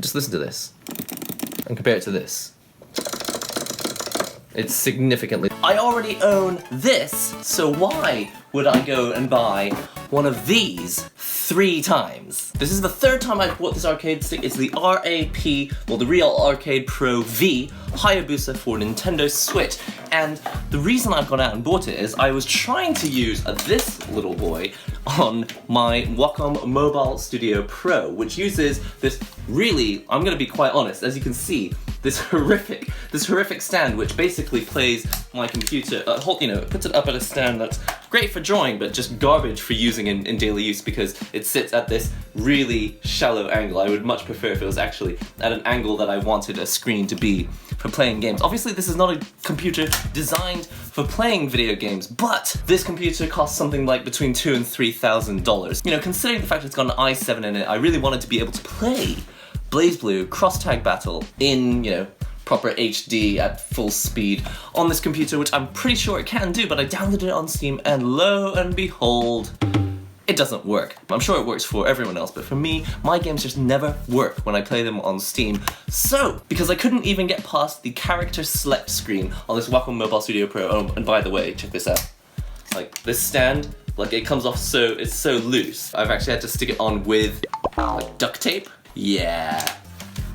Just listen to this, and compare it to this. It's significantly... I already own this, so why would I go and buy one of these 3 times? This is the 3rd time I've bought this arcade stick. It's the RAP, well, the Real Arcade Pro V Hayabusa for Nintendo Switch. And the reason I've gone out and bought it is I was trying to use this little boy on my Wacom Mobile Studio Pro, which uses this really, I'm gonna be quite honest, as you can see, this horrific stand which basically plays my computer, puts it up at a stand that's great for drawing but just garbage for using in daily use because it sits at this really shallow angle. I would much prefer if it was actually at an angle that I wanted a screen to be for playing games. Obviously this is not a computer designed for playing video games, but this computer costs something like between $2,000 and $3,000. You know, considering the fact it's got an i7 in it, I really wanted to be able to play BlazBlue Cross-Tag Battle in, proper HD at full speed on this computer, which I'm pretty sure it can do, but I downloaded it on Steam and lo and behold, it doesn't work. I'm sure it works for everyone else, but for me, my games just never work when I play them on Steam. So, because I couldn't even get past the character select screen on this Wacom Mobile Studio Pro, oh, and by the way, check this out. Like, this stand, it comes off it's so loose. I've actually had to stick it on with duct tape. Yeah,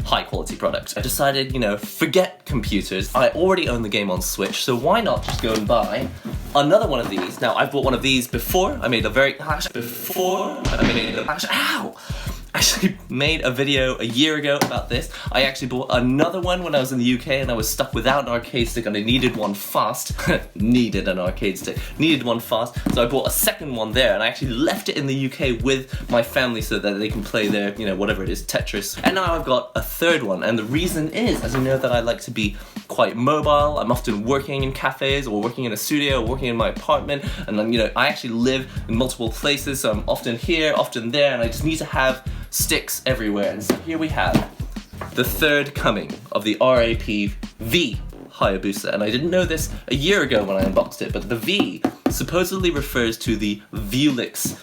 high quality product. I decided, forget computers. I already own the game on Switch, so why not just go and buy another one of these? Now, I've bought one of these before. I made a actually made a video a year ago about this. I actually bought another one when I was in the UK and I was stuck without an arcade stick and I needed one fast. Needed an arcade stick. Needed one fast. So I bought a second one there and I actually left it in the UK with my family so that they can play their, whatever it is, Tetris. And now I've got a third one, and the reason is, as you know, that I like to be quite mobile. I'm often working in cafes or working in a studio or working in my apartment, and then, I actually live in multiple places, so I'm often here, often there, and I just need to have sticks everywhere. And so here we have the 3rd coming of the RAP V Hayabusa, and I didn't know this a year ago when I unboxed it, but the V supposedly refers to the Vuelix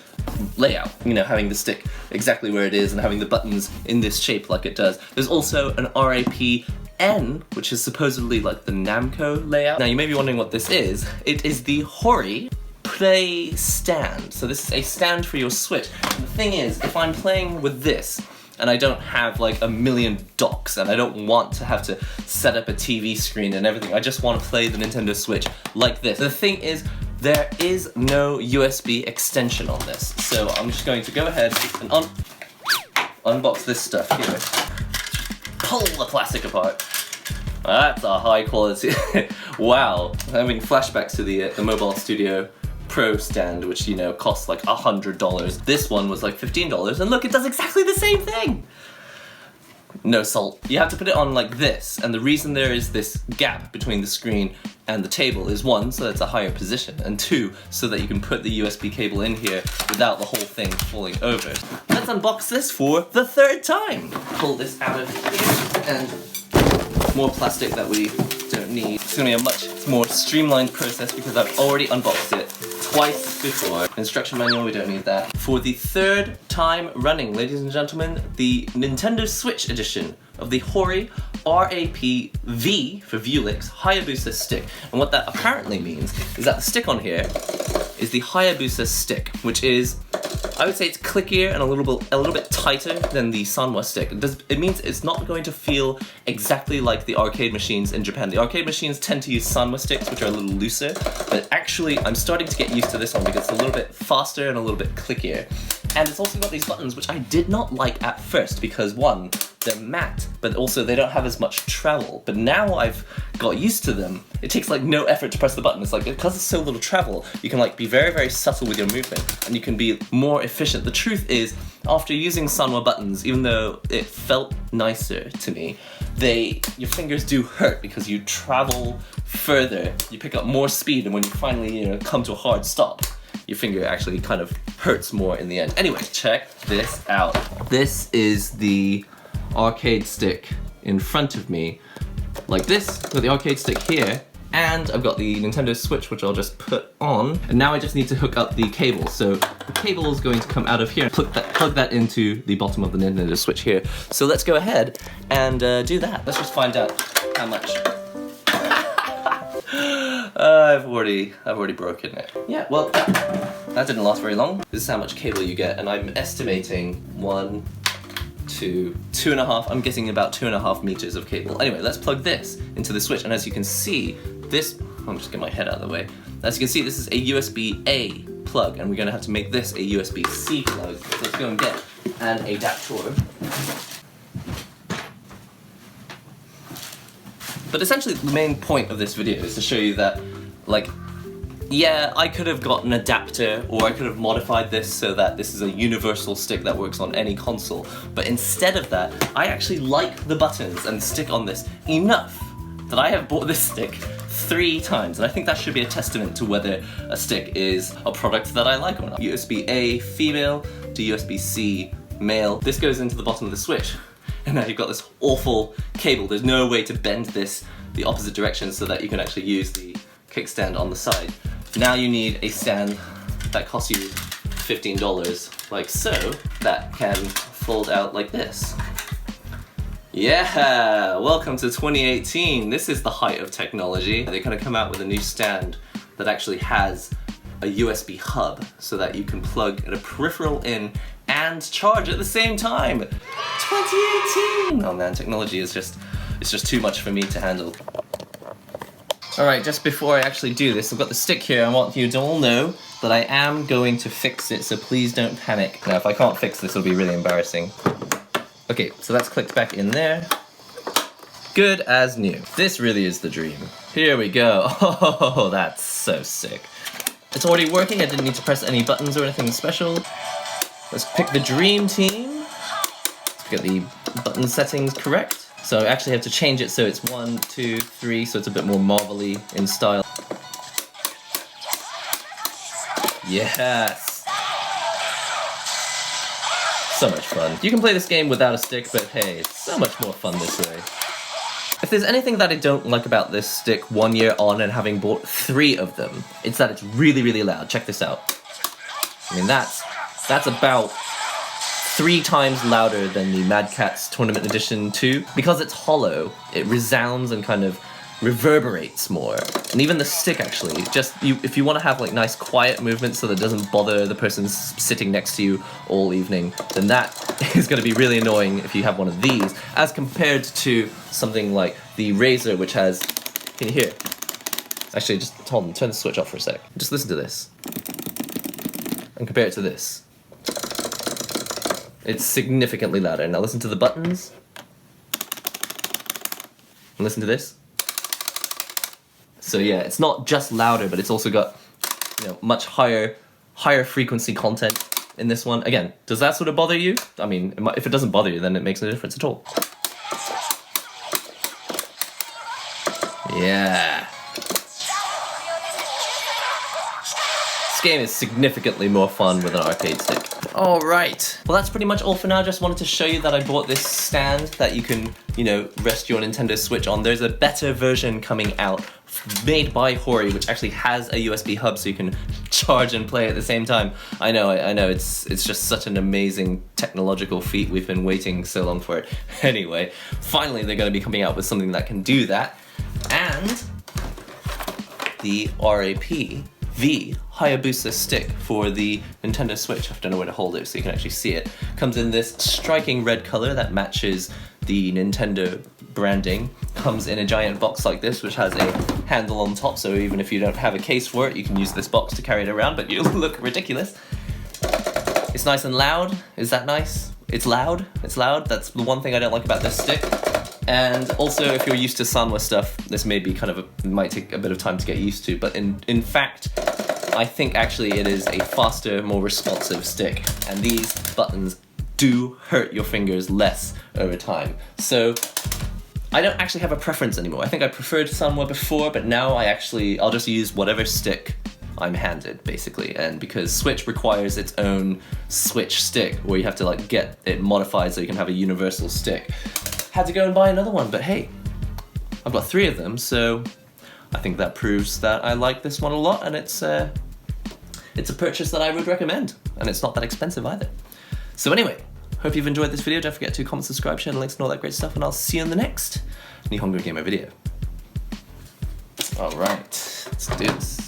layout, having the stick exactly where it is and having the buttons in this shape like it does. There's also an RAP N, which is supposedly like the Namco layout. Now you may be wondering what this is. It is the Hori Play Stand. So this is a stand for your Switch. And the thing is, if I'm playing with this, and I don't have like a million docks, and I don't want to have to set up a TV screen and everything, I just want to play the Nintendo Switch like this. The thing is, there is no USB extension on this. So I'm just going to go ahead and unbox this stuff here. Pull the plastic apart. That's a high quality. Wow, I'm having flashbacks to the Mobile Studio Pro stand, which costs like $100. This one was like $15, and look, it does exactly the same thing. No salt. You have to put it on like this, and the reason there is this gap between the screen and the table is 1, so it's a higher position, and 2, so that you can put the USB cable in here without the whole thing falling over. Let's unbox this for the 3rd time. Pull this out of here, and more plastic that we don't need. It's gonna be a much more streamlined process because I've already unboxed it twice before. Instruction manual, we don't need that. For the 3rd time running, ladies and gentlemen, the Nintendo Switch edition of the Hori RAP V for Vuelix Hayabusa stick. And what that apparently means is that the stick on here is the Hayabusa stick, which is, I would say it's clickier and a little bit tighter than the Sanwa stick. It means it's not going to feel exactly like the arcade machines in Japan. The arcade machines tend to use Sanwa sticks, which are a little looser, but actually I'm starting to get used to this one because it's a little bit faster and a little bit clickier. And it's also got these buttons, which I did not like at first because 1, they're matte, but also they don't have as much travel. But now I've got used to them, it takes like no effort to press the button. It's like, because it's so little travel, you can like be very, very subtle with your movement, and you can be more efficient. The truth is, after using Sanwa buttons, even though it felt nicer to me, your fingers do hurt because you travel further, you pick up more speed, and when you finally come to a hard stop, your finger actually kind of hurts more in the end. Anyway, check this out. This is the arcade stick in front of me. Like this, got the arcade stick here, And I've got the Nintendo Switch, which I'll just put on. And now I just need to hook up the cable. So the cable is going to come out of here and plug that into the bottom of the Nintendo Switch here. So let's go ahead and do that. Let's just find out how much. I've already broken it. Yeah, well, that didn't last very long. This is how much cable you get, and I'm estimating 1, 2, 2.5, I'm getting about 2.5 meters of cable. Anyway, let's plug this into the Switch, and as you can see, I'll just get my head out of the way. As you can see, this is a USB-A plug, and we're gonna have to make this a USB-C plug. So let's go and get an adapter. But essentially, the main point of this video is to show you that, like, yeah, I could have got an adapter, or I could have modified this so that this is a universal stick that works on any console. But instead of that, I actually like the buttons and the stick on this enough that I have bought this stick 3 times, and I think that should be a testament to whether a stick is a product that I like or not. USB-A female to USB-C male. This goes into the bottom of the Switch, and now you've got this awful cable. There's no way to bend this the opposite direction so that you can actually use the kickstand on the side. Now you need a stand that costs you $15, like so, that can fold out like this. Yeah, welcome to 2018. This is the height of technology. They're gonna come out with a new stand that actually has a USB hub so that you can plug a peripheral in and charge at the same time. 2018! Oh man, technology is it's just too much for me to handle. Alright, just before I actually do this, I've got the stick here. I want you to all know that I am going to fix it, so please don't panic. Now, if I can't fix this, it'll be really embarrassing. Okay, so that's clicked back in there. Good as new. This really is the dream. Here we go. Oh, that's so sick. It's already working. I didn't need to press any buttons or anything special. Let's pick the dream team. Let's get the button settings correct. So I actually have to change it so it's 1, 2, 3, so it's a bit more Marvel-y in style. Yes! So much fun. You can play this game without a stick, but hey, it's so much more fun this way. If there's anything that I don't like about this stick 1 year on and having bought 3 of them, it's that it's really, really loud. Check this out. I mean, that's about 3 times louder than the Mad Catz Tournament Edition 2. Because it's hollow, it resounds and kind of reverberates more. And even the stick actually, if you want to have like nice quiet movement so that it doesn't bother the person sitting next to you all evening, then that is going to be really annoying if you have one of these, as compared to something like the Razer, which has, can you hear? Actually, just hold on, turn the Switch off for a sec. Just listen to this. And compare it to this. It's significantly louder. Now listen to the buttons. And listen to this. So yeah, it's not just louder, but it's also got, you know, much higher frequency content in this one. Again, does that sort of bother you? I mean, if it doesn't bother you, then it makes no difference at all. Yeah. This game is significantly more fun with an arcade stick. Alright, well that's pretty much all for now. Just wanted to show you that I bought this stand that you can, you know, rest your Nintendo Switch on. There's a better version coming out made by Hori, which actually has a USB hub so you can charge and play at the same time. I know, it's just such an amazing technological feat. We've been waiting so long for it. Anyway, finally they're going to be coming out with something that can do that. And the RAP, the Hayabusa stick for the Nintendo Switch. I don't know where to hold it so you can actually see it. Comes in this striking red color that matches the Nintendo branding. Comes in a giant box like this, which has a handle on top, so even if you don't have a case for it, you can use this box to carry it around, but you'll look ridiculous. It's nice and loud. Is that nice? It's loud. It's loud. That's the one thing I don't like about this stick. And also, if you're used to Sanwa stuff, this may be kind of it might take a bit of time to get used to, but in fact, I think actually it is a faster, more responsive stick, and these buttons do hurt your fingers less over time. So I don't actually have a preference anymore. I think I preferred Sanwa before, but now I'll just use whatever stick I'm handed, basically. And because Switch requires its own Switch stick, where you have to like get it modified so you can have a universal stick. Had to go and buy another one, but hey, I've got 3 of them, so I think that proves that I like this one a lot, and it's a purchase that I would recommend, and it's not that expensive either. So anyway, hope you've enjoyed this video. Don't forget to comment, subscribe, share the links and all that great stuff, and I'll see you in the next NihongoGamer video. Alright, let's do this.